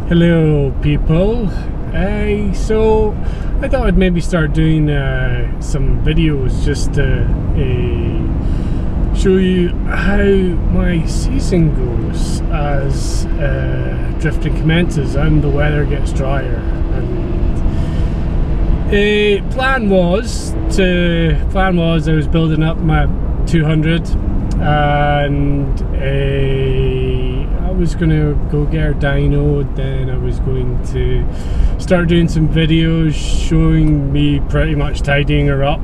Hello people, so I thought I'd maybe start doing some videos just to show you how my season goes as drifting commences and the weather gets drier. And the plan was I was building up my 200 and I was going to go get our dyno, then I was going to start doing some videos showing me pretty much tidying her up,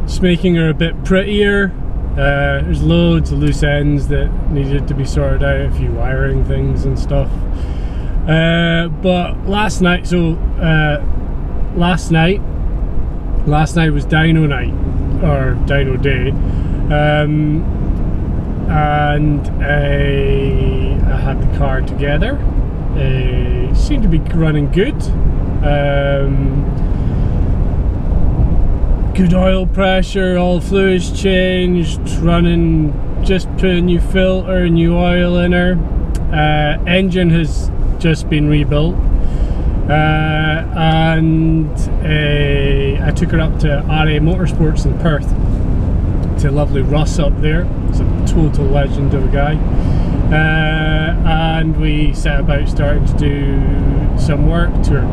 just making her a bit prettier. There's loads of loose ends that needed to be sorted out, a few wiring things and stuff. But last night was dyno night, or dyno day, and I had the car together. Seemed to be running good. Good oil pressure, all fluids changed, running, just put a new filter, new oil in her. Engine has just been rebuilt. And I took her up to RA Motorsports in Perth, to lovely Russ up there. He's a total legend of a guy, and we set about starting to do some work to her.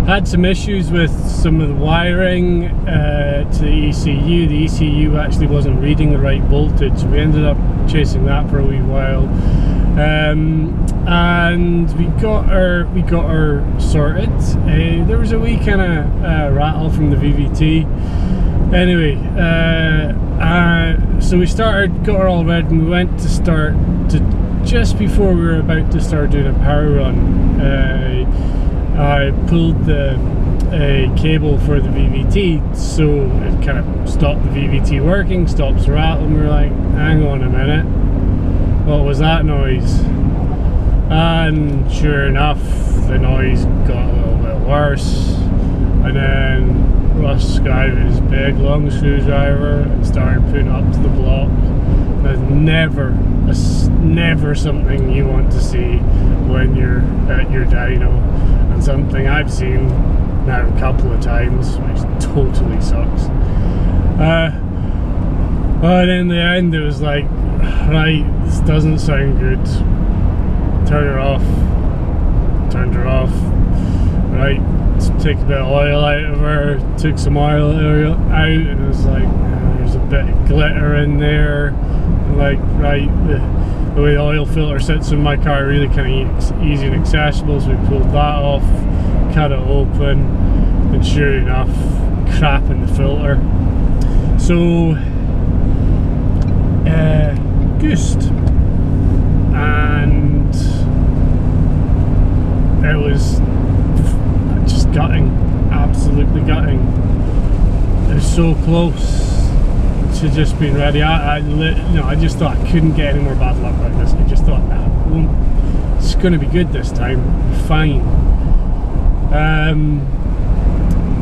Had some issues with some of the wiring to the ECU. The ECU actually wasn't reading the right voltage. We ended up chasing that for a wee while. And we got her sorted. There was a wee kind of rattle from the VVT. Anyway, so we got her all ready, and we went to just before we were about to start doing a power run. I pulled the cable for the VVT, so it kind of stopped the VVT working, stops the rattle, and we were like, hang on a minute, what was that noise? And sure enough, the noise got a little bit worse, and then Russ got his big long screwdriver and started putting it up to the block. That's never something you want to see when you're at your dyno, and something I've seen now a couple of times, which totally sucks. But in the end it was like, right, this doesn't sound good. Turn her off. Turned her off. Right, let's take a bit of oil out of her. Took some oil out, and it was like, there's a bit of glitter in there. Like, right, the way the oil filter sits in my car, really kind of easy and accessible. So we pulled that off, cut it open, and sure enough, crap in the filter. So goosed, and it was just gutting, absolutely gutting. It was so close to just being ready. I just thought I couldn't get any more bad luck like this. I just thought, it's going to be good this time, fine.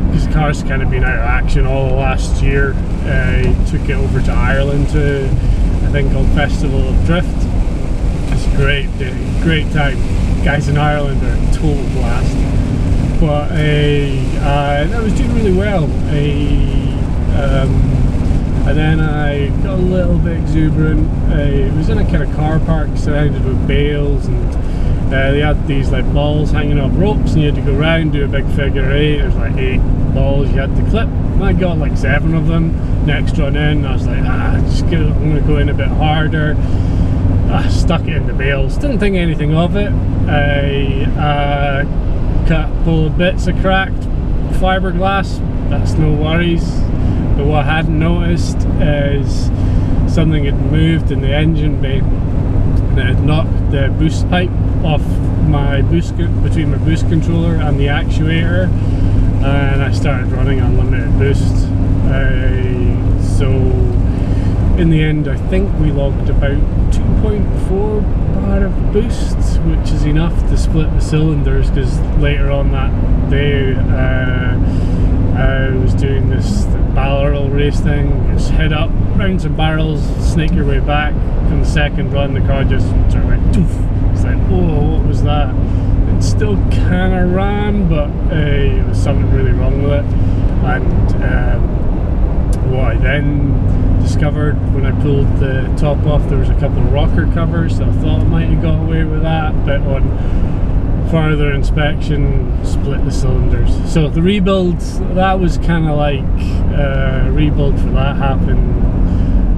Because the car's kind of been out of action all last year. I took it over to Ireland to a thing called Festival of Drift. It's a great day, great time. Guys in Ireland are a total blast. But I was doing really well. And then I got a little bit exuberant. It was in a kind of car park surrounded with bales, and they had these like balls hanging off ropes, and you had to go around, do a big figure eight. There's like 8 balls you had to clip, and I got like 7 of them. Next run in, I was like, I'm going to go in a bit harder. I stuck it in the bales, didn't think anything of it. I cut a couple of bits of cracked fiberglass, that's no worries. But what I hadn't noticed is something had moved in the engine bay, and it had knocked the boost pipe off my between my boost controller and the actuator, and I started running unlimited boost. So in the end, I think we logged about 2.4 bar of boost, which is enough to split the cylinders, because later on that day I was doing the barrel race thing. Just head up, round some barrels, snake your way back. On the second run, the car just sort of went toof. It's like, oh, what was that? It still kind of ran, but there was something really wrong with it. And what I then discovered when I pulled the top off, there was a couple of rocker covers, so I thought I might have got away with that, but on further inspection, split the cylinders. So the rebuild, that was kind of like rebuild for that happened.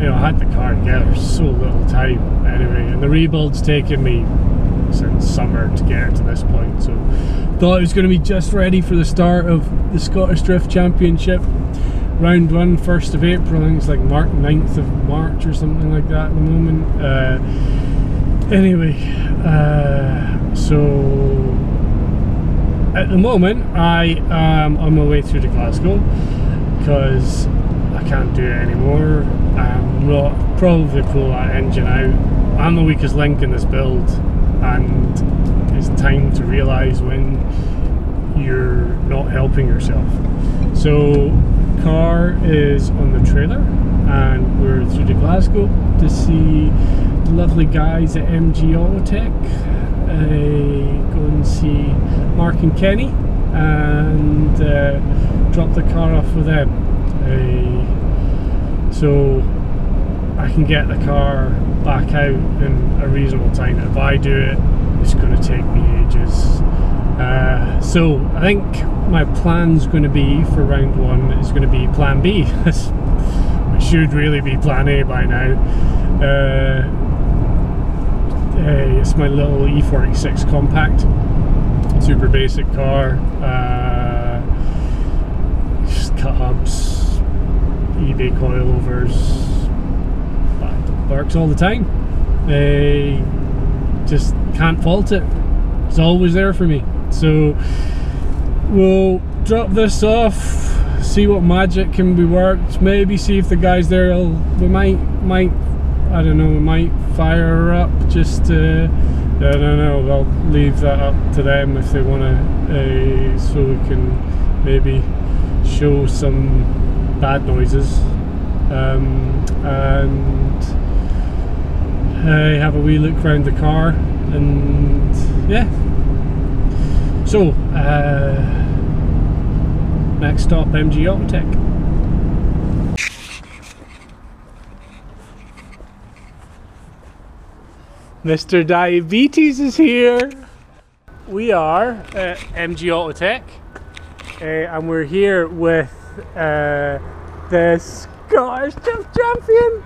You know, I had the car together so little time anyway, and the rebuild's taken me since summer to get it to this point, so thought it was going to be just ready for the start of the Scottish Drift Championship. Round 1, 1st of April, I think it's like 9th of March or something like that at the moment. Anyway, so at the moment I am on my way through to Glasgow because I can't do it anymore. I'm not probably pull that engine out. I'm the weakest link in this build, and it's time to realise when you're not helping yourself. So car is on the trailer and we're through to Glasgow to see the lovely guys at MG Autotec. Go and see Mark and Kenny and drop the car off with them. So I can get the car back out in a reasonable time. If I do it, it's going to take me ages. So I think my plan's going to be for round 1 is going to be plan B. It should really be plan A by now. It's my little E46 compact, super basic car. Just cut hubs, eBay coilovers, works all the time. Just can't fault it. It's always there for me. So we'll drop this off, see what magic can be worked, maybe see if the guys there we might I don't know, we might fire her up just to, I don't know, I'll leave that up to them if they want to, so we can maybe show some bad noises and have a wee look around the car, and yeah. So, next stop, MG Autotec. Mr. Diabetes is here. We are at MG Autotec, and we're here with the Scottish Drift Champion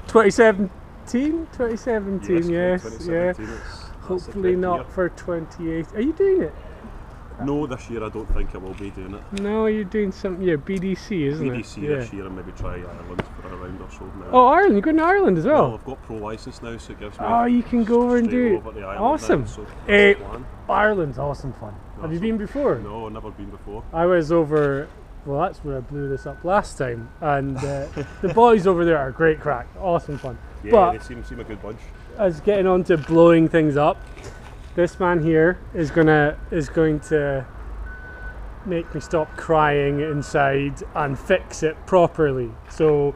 2017. 2017, yes, 2017, yeah. Hopefully not for 28. Are you doing it? No, this year I don't think I will be doing it. No, you're doing something, yeah, BDC, isn't it? BDC this year, and maybe try Ireland for a round or so now. Oh, Ireland, you're going to Ireland as well? Well, I've got pro licence now, so it gives me... Oh, you can go over and do it. Awesome. Now, so that's the plan. Ireland's awesome fun. Have you been before? No, never been before. I was over, well, that's where I blew this up last time, and the boys over there are great crack, awesome fun. Yeah, but they seem a good bunch. As getting on to blowing things up, this man here is going to make me stop crying inside and fix it properly. So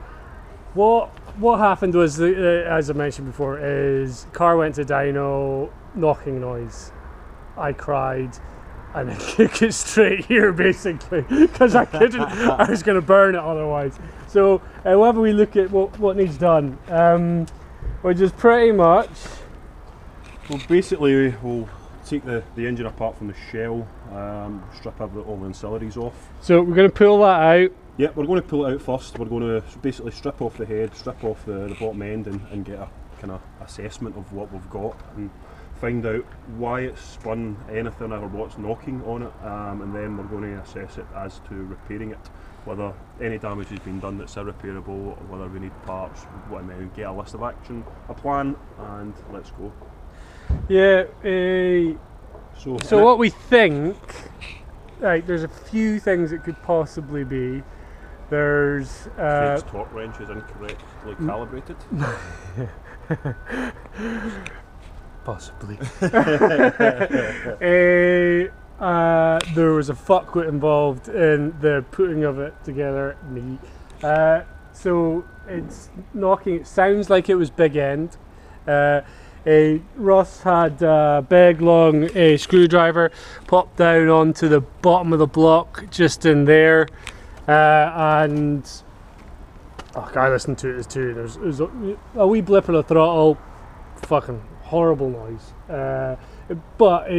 what happened was, as I mentioned before, is car went to dyno, knocking noise. I cried and I kicked it straight here basically because I couldn't, I was going to burn it otherwise. So we'll have a wee look at what needs done, which is pretty much... Well, basically we'll take the engine apart from the shell, strip all the ancillaries off. So we're going to pull that out. Yeah, we're going to pull it out first. We're going to basically strip off the head, strip off the bottom end, and get a kind of assessment of what we've got, and find out why it's spun anything or what's knocking on it, and then we're going to assess it as to repairing it, whether any damage has been done that's irreparable, or whether we need parts, what now, get a list of action, a plan, and let's go. Yeah, so what we think, right, there's a few things it could possibly be. There's Craig's torque wrench is incorrectly calibrated. Possibly. There was a fuckwit involved in the putting of it together, me. So it's knocking, it sounds like it was big end. Ross had a big long screwdriver popped down onto the bottom of the block just in there, and I listened to it too. There's a wee blip of the throttle, fucking horrible noise, but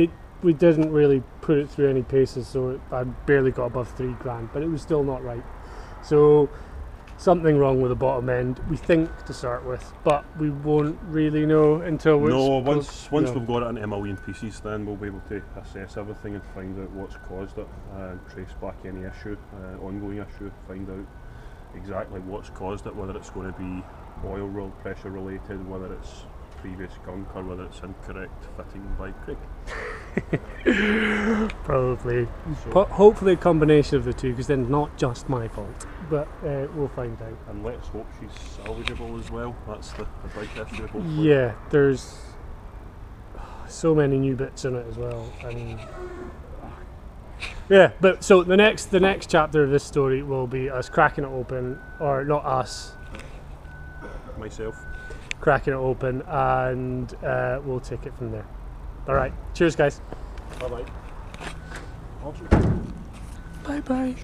we didn't really put it through any paces, so I barely got above 3 grand, but it was still not right. So something wrong with the bottom end, we think, to start with, but we won't really know until once we've got it into a million pieces, then we'll be able to assess everything and find out what's caused it, and trace back any issue, ongoing issue, find out exactly what's caused it, whether it's going to be oil pressure related, whether it's previous gunk, or whether it's incorrect fitting by Craig. Probably. So, hopefully a combination of the two, because then not just my fault, but we'll find out. And let's hope she's salvageable as well. That's the big issue, hopefully. Yeah, there's so many new bits in it as well. I mean, yeah, but so the next chapter of this story will be us cracking it open, or not us, myself cracking it open, and we'll take it from there. Alright, cheers guys. Bye bye. Bye bye.